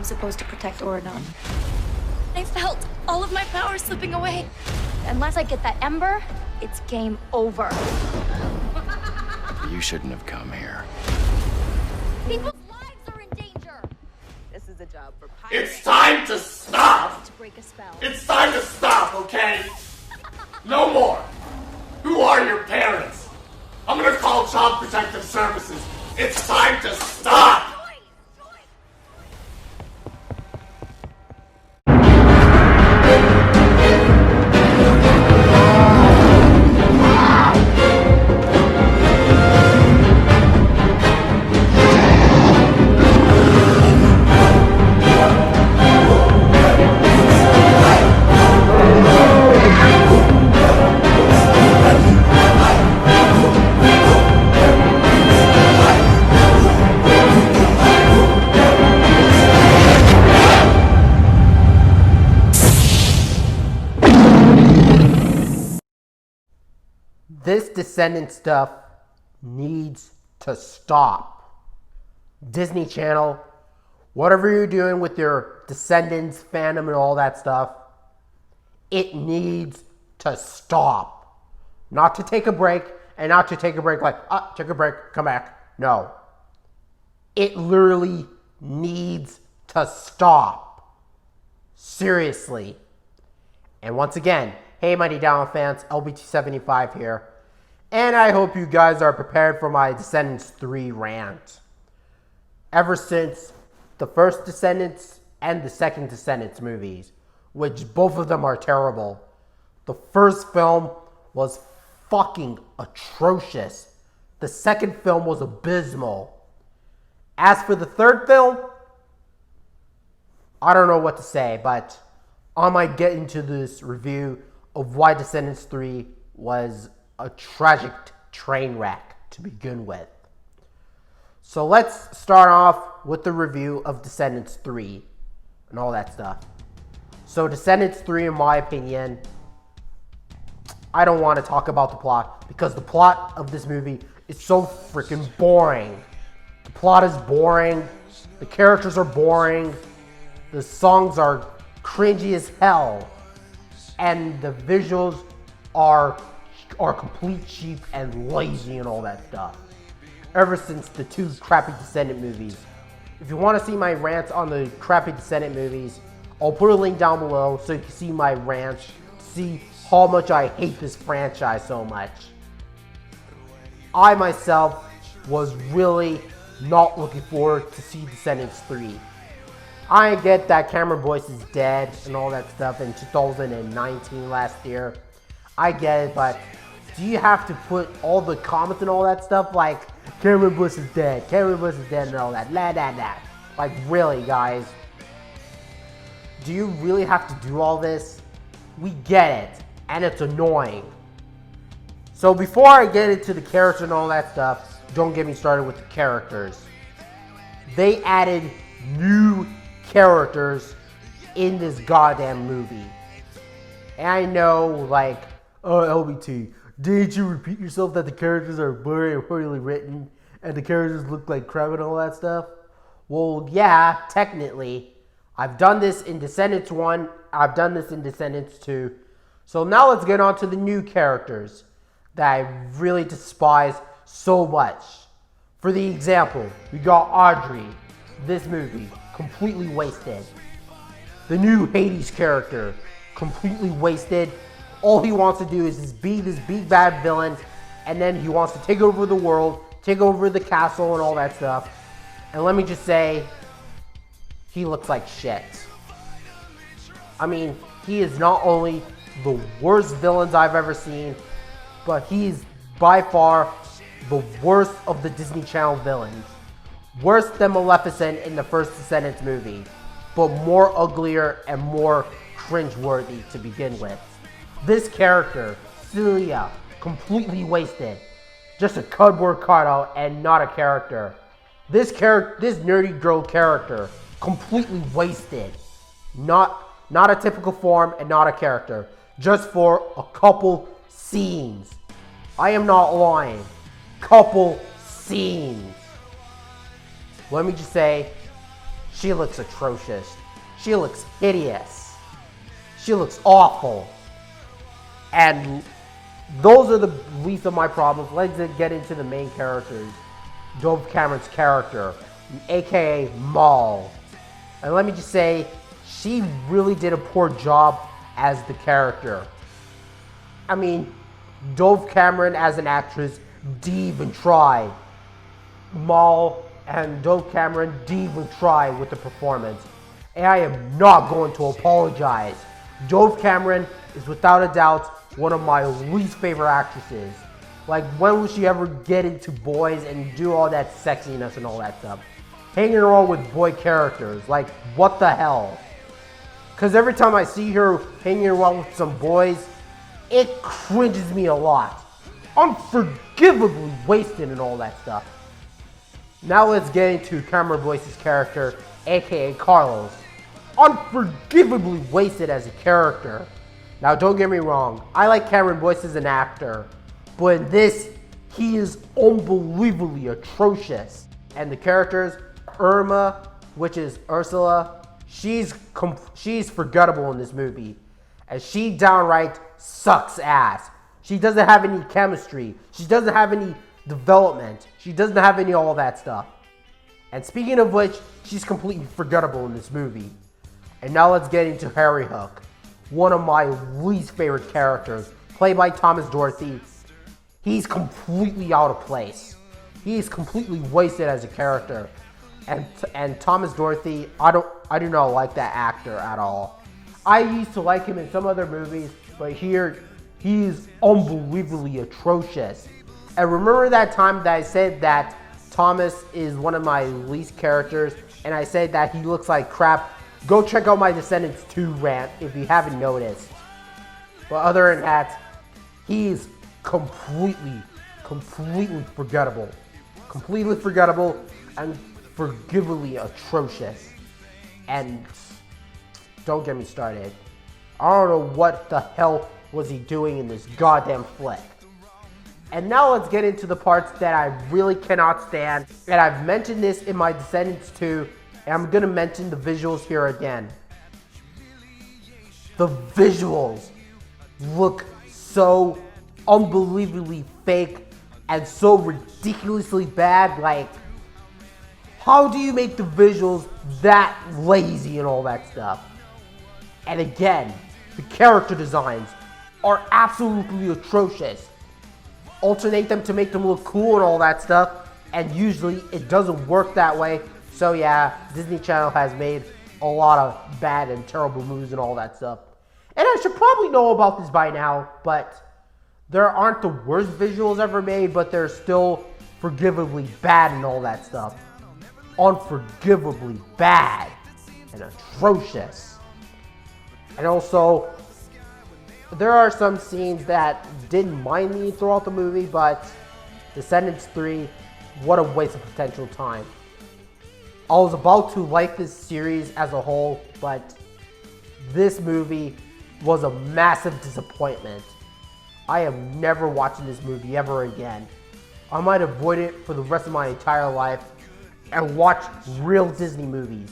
I'm supposed to protect Oregon. I felt all of my power slipping away. Unless I get that ember, it's game over. You shouldn't have come here. People's lives are in danger. This is a job for pirates. It's time to stop! To break a spell. It's time to stop, okay? No more! Who are your parents? I'm gonna call Child Protective Services. It's time to stop! This Descendant stuff needs to stop. Disney Channel, whatever you're doing with your Descendants fandom and all that stuff, it needs to stop. Not to take a break, and not to take a break like, take a break, come back. No. It literally needs to stop. Seriously. And once again, hey Mighty Down fans, LBT75 here. And I hope you guys are prepared for my Descendants 3 rant. Ever since the first Descendants and the second Descendants movies, which both of them are terrible, the first film was fucking atrocious. The second film was abysmal. As for the third film, I don't know what to say, but I might get into this review of why Descendants 3 was a tragic train wreck to begin with. So let's start off with the review of Descendants 3 and all that stuff. So Descendants 3, in my opinion, I don't want to talk about the plot because the plot of this movie is so freaking boring. The plot is boring, the characters are boring, the songs are cringy as hell, and the visuals are complete cheap and lazy and all that stuff. Ever since the two crappy Descendant movies. If you want to see my rants on the crappy Descendant movies, I'll put a link down below so you can see my rants, see how much I hate this franchise so much. I myself was really not looking forward to see Descendants 3. I get that Cameron Boyce is dead and all that stuff in 2019 last year. I get it, but do you have to put all the comments and all that stuff like Cameron Boyce is dead, Cameron Boyce is dead and all that, Like really, guys? Do you really have to do all this? We get it, and it's annoying. So before I get into the characters and all that stuff, don't get me started with the characters. They added new characters in this goddamn movie. And I know, like, oh, LBT, didn't you repeat yourself that the characters are blurry and poorly written and the characters look like crap and all that stuff? Well, yeah, technically. I've done this in Descendants 1, I've done this in Descendants 2. So now let's get on to the new characters that I really despise so much. For the example, we got Audrey, this movie, completely wasted. The new Hades character, completely wasted. All he wants to do is just be this big bad villain, and then he wants to take over the world, take over the castle and all that stuff. And let me just say, he looks like shit. I mean, he is not only the worst villains I've ever seen, but he's by far the worst of the Disney Channel villains. Worse than Maleficent in the first Descendants movie, but more uglier and more cringe-worthy to begin with. This character, Celia, completely wasted. Just a cardboard cutout and not a character. This nerdy girl character, completely wasted. Not a typical form and not a character. Just for a couple scenes. I am not lying. Couple scenes. Let me just say, she looks atrocious. She looks hideous. She looks awful. And those are the least of my problems. Let's get into the main characters. Dove Cameron's character, aka Maul. And let me just say, she really did a poor job as the character. I mean, Dove Cameron as an actress didn't even try. Maul and Dove Cameron didn't even try with the performance. And I am not going to apologize. Dove Cameron is without a doubt one of my least favorite actresses. Like, when will she ever get into boys and do all that sexiness and all that stuff? Hanging around with boy characters, like, what the hell? Because every time I see her hanging around with some boys, it cringes me a lot. Unforgivably wasted and all that stuff. Now let's get into Cameron Boyce's character, aka Carlos. Unforgivably wasted as a character. Now don't get me wrong, I like Cameron Boyce as an actor, but in this, he is unbelievably atrocious. And the characters, Irma, which is Ursula, she's forgettable in this movie. And she downright sucks ass. She doesn't have any chemistry. She doesn't have any development. She doesn't have any all that stuff. And speaking of which, she's completely forgettable in this movie. And now let's get into Harry Hook, one of my least favorite characters, played by Thomas Dorothy. He's completely out of place. He is completely wasted as a character. And Thomas Dorothy, I do not like that actor at all. I used to like him in some other movies, but here he is unbelievably atrocious. And remember that time that I said that Thomas is one of my least characters, and I said that he looks like crap? Go check out my Descendants 2 rant if you haven't noticed. But other than that, he's completely forgettable. Completely forgettable and forgivably atrocious. And don't get me started. I don't know what the hell was he doing in this goddamn flick. And now let's get into the parts that I really cannot stand. And I've mentioned this in my Descendants 2, and I'm going to mention the visuals here again. The visuals look so unbelievably fake and so ridiculously bad. Like, how do you make the visuals that lazy and all that stuff? And again, the character designs are absolutely atrocious. Alternate them to make them look cool and all that stuff, and usually it doesn't work that way. So yeah, Disney Channel has made a lot of bad and terrible movies and all that stuff. And I should probably know about this by now, but there aren't the worst visuals ever made, but they're still forgivably bad and all that stuff. Unforgivably bad and atrocious. And also, there are some scenes that didn't mind me throughout the movie, but Descendants 3, what a waste of potential time. I was about to like this series as a whole, but this movie was a massive disappointment. I am never watching this movie ever again. I might avoid it for the rest of my entire life and watch real Disney movies,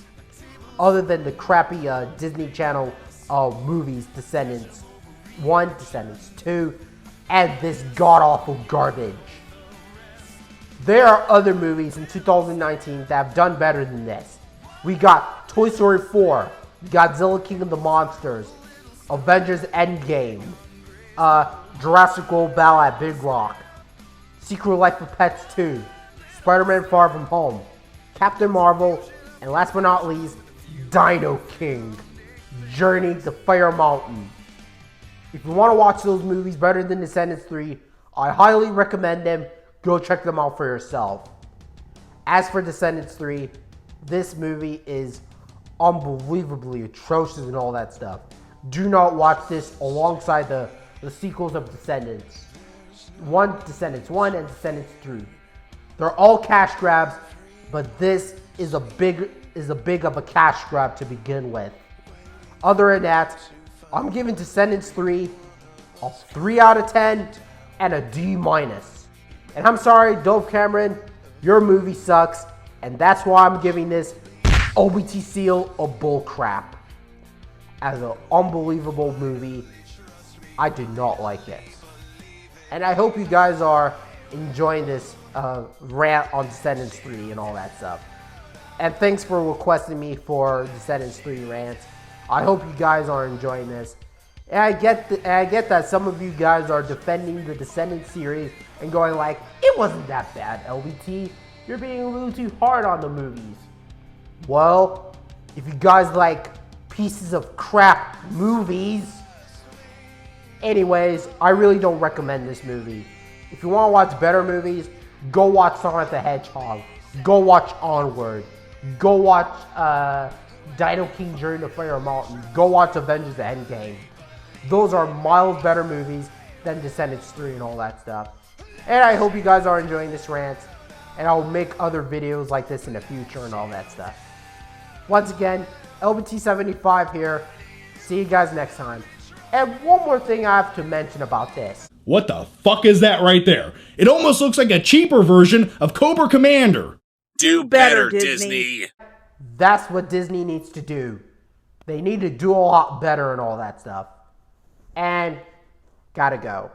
other than the crappy Disney Channel movies, Descendants 1, Descendants 2, and this god-awful garbage. There are other movies in 2019 that have done better than this. We got Toy Story 4, Godzilla King of the Monsters, Avengers Endgame, Jurassic World Battle at Big Rock, Secret Life of Pets 2, Spider-Man Far From Home, Captain Marvel, and last but not least, Dino King, Journey to Fire Mountain. If you want to watch those movies better than Descendants 3, I highly recommend them. Go check them out for yourself. As for Descendants 3, this movie is unbelievably atrocious and all that stuff. Do not watch this alongside the sequels of Descendants 1, Descendants 1, and Descendants 3. They're all cash grabs, but this is a big of a cash grab to begin with. Other than that, I'm giving Descendants 3 a 3 out of 10 and a D-. And I'm sorry, Dove Cameron, your movie sucks, and that's why I'm giving this LBT seal of bullcrap. As an unbelievable movie, I did not like it. And I hope you guys are enjoying this rant on Descendants 3 and all that stuff. And thanks for requesting me for Descendants 3 rants. I hope you guys are enjoying this. And I get that some of you guys are defending the Descendants series and going like, it wasn't that bad, LBT. You're being a little too hard on the movies. Well, if you guys like pieces of crap movies, anyways, I really don't recommend this movie. If you want to watch better movies, go watch Sonic the Hedgehog. Go watch Onward. Go watch Dino King Journey to Fire Mountain. Go watch Avengers Endgame. Those are miles better movies than Descendants 3 and all that stuff. And I hope you guys are enjoying this rant. And I'll make other videos like this in the future and all that stuff. Once again, LBT75 here. See you guys next time. And one more thing I have to mention about this. What the fuck is that right there? It almost looks like a cheaper version of Cobra Commander. Do better, Disney. That's what Disney needs to do. They need to do a lot better and all that stuff. And gotta go.